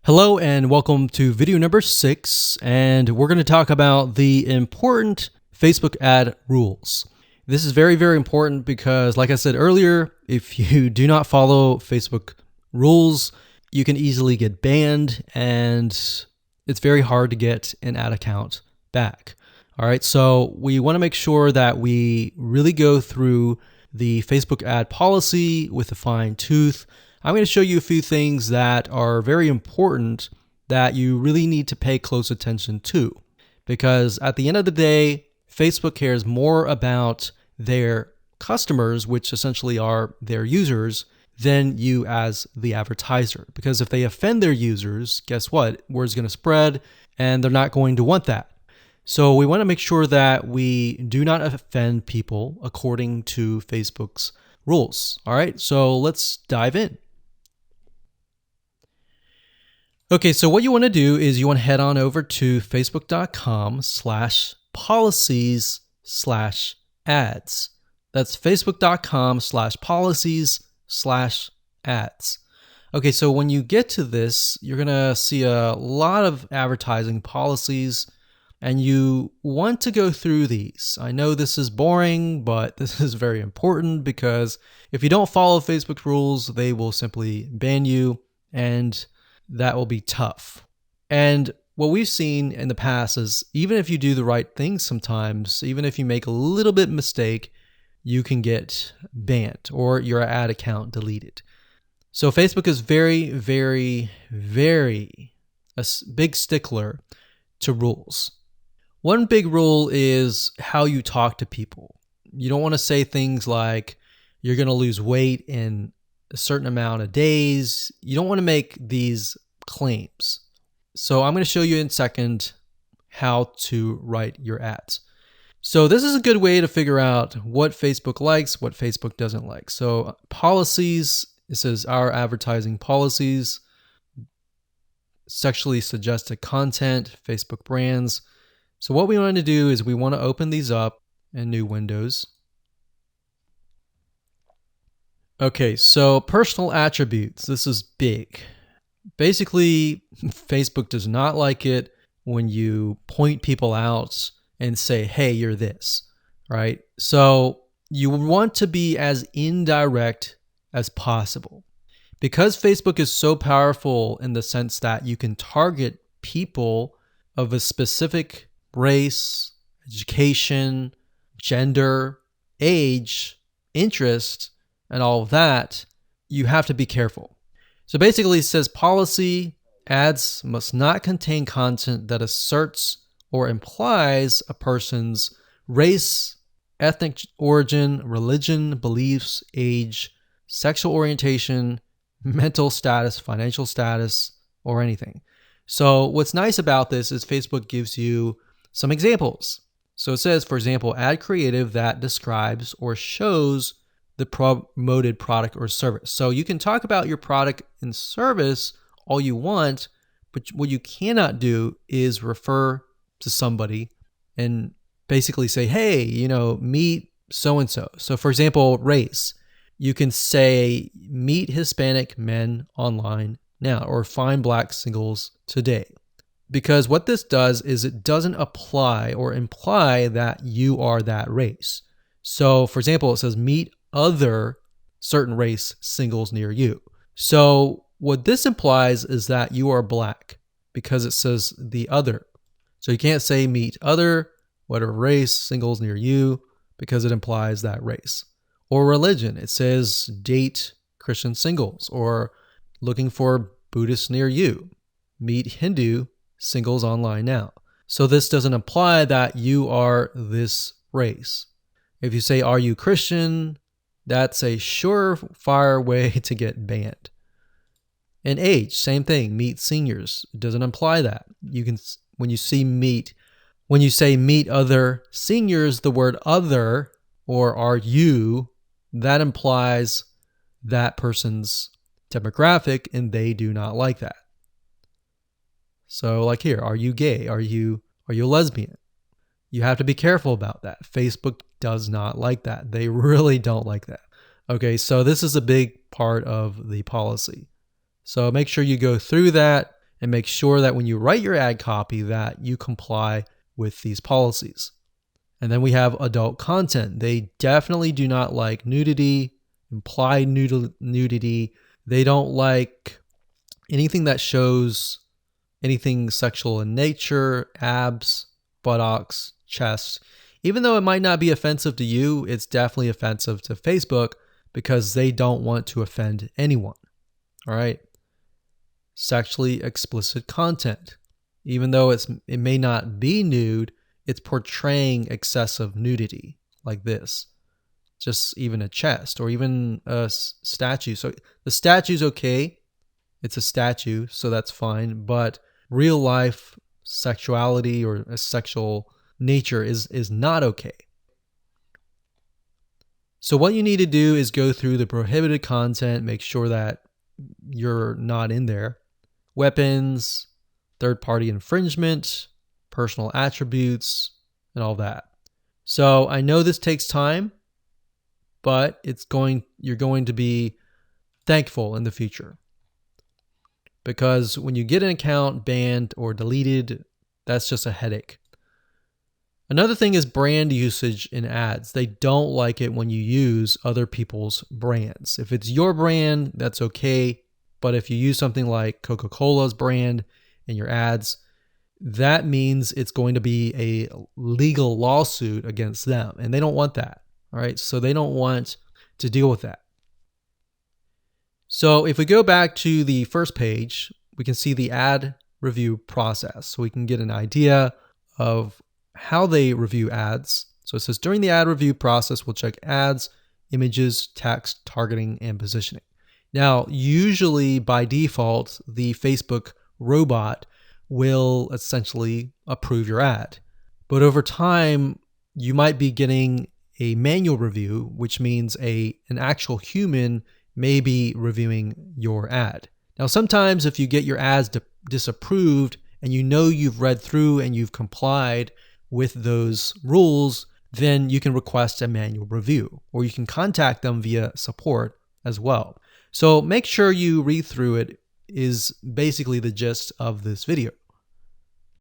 Hello and welcome to video number 6, and we're going to talk about the important Facebook ad rules. This is very, very important because, like I said earlier, if you do not follow Facebook rules, you can easily get banned and it's very hard to get an ad account back. All right, so we want to make sure that we really go through the Facebook ad policy with a fine tooth. I'm going to show you a few things that are very important that you really need to pay close attention to, because at the end of the day, Facebook cares more about their customers, which essentially are their users, than you as the advertiser. Because if they offend their users, guess what? Word's going to spread and they're not going to want that. So we want to make sure that we do not offend people according to Facebook's rules. All right, so let's dive in. Okay, so what you want to do is you want to head on over to facebook.com/policies/ads. That's facebook.com/policies/ads. Okay, so when you get to this, you're going to see a lot of advertising policies, and you want to go through these. I know this is boring, but this is very important because if you don't follow Facebook rules, they will simply ban you, and that will be tough. And what we've seen in the past is even if you do the right thing sometimes, even if you make a little bit mistake, you can get banned or your ad account deleted. So Facebook is very, very, very a big stickler to rules. One big rule is how you talk to people. You don't want to say things like you're going to lose weight in a certain amount of days. You don't want to make these claims. So I'm going to show you in a second how to write your ads. So this is a good way to figure out what Facebook likes, what Facebook doesn't like. So policies, it says our advertising policies, sexually suggested content, Facebook brands. So what we want to do is we want to open these up in new windows. Okay, so personal attributes. This is big. Basically, Facebook does not like it when you point people out and say, hey, you're this, right? So you want to be as indirect as possible. Because Facebook is so powerful in the sense that you can target people of a specific race, education, gender, age, interest, and all of that, you have to be careful. So basically it says policy ads must not contain content that asserts or implies a person's race, ethnic origin, religion, beliefs, age, sexual orientation, mental status, financial status, or anything. So what's nice about this is Facebook gives you some examples. So it says, for example, ad creative that describes or shows the promoted product or service. So you can talk about your product and service all you want, but what you cannot do is refer to somebody and basically say, hey, meet so-and-so. So for example, race, you can say meet Hispanic men online now or find black singles today. Because what this does is it doesn't apply or imply that you are that race. So for example, it says meet other certain race singles near you. So what this implies is that you are black because it says the other. So you can't say meet other, whatever race, singles near you, because it implies that race. Or religion, it says date Christian singles, or looking for Buddhists near you. Meet Hindu singles online now. So this doesn't imply that you are this race. If you say, are you Christian? That's a surefire way to get banned. And age, same thing. Meet seniors. It doesn't imply that. You can, when you say meet other seniors, the word other or are you, that implies that person's demographic, and they do not like that. So like here, are you gay? Are you a lesbian? You have to be careful about that. Facebook does not like that. They really don't like that. Okay, so this is a big part of the policy. So make sure you go through that and make sure that when you write your ad copy that you comply with these policies. And then we have adult content. They definitely do not like nudity, implied nudity. They don't like anything that shows anything sexual in nature, abs, buttocks, chest. Even though it might not be offensive to you, it's definitely offensive to Facebook because they don't want to offend anyone. All right. Sexually explicit content. Even though it may not be nude, it's portraying excessive nudity like this. Just even a chest or even a statue. So the statue's okay. It's a statue, so that's fine. But real life sexuality or a sexual nature is not okay. So what you need to do is go through the prohibited content, make sure that you're not in there. Weapons, third-party infringement, personal attributes, and all that. So I know this takes time, but you're going to be thankful in the future. Because when you get an account banned or deleted, that's just a headache. Another thing is brand usage in ads. They don't like it when you use other people's brands. If it's your brand, that's okay. But if you use something like Coca-Cola's brand in your ads, that means it's going to be a legal lawsuit against them. And they don't want that. All right. So they don't want to deal with that. So if we go back to the first page, we can see the ad review process. So we can get an idea of how they review ads. So it says during the ad review process, we'll check ads, images, text, targeting, and positioning. Now, usually by default, the Facebook robot will essentially approve your ad. But over time, you might be getting a manual review, which means an actual human may be reviewing your ad. Now, sometimes if you get your ads disapproved and you know you've read through and you've complied with those rules, then you can request a manual review, or you can contact them via support as well. So make sure you read through it is basically the gist of this video.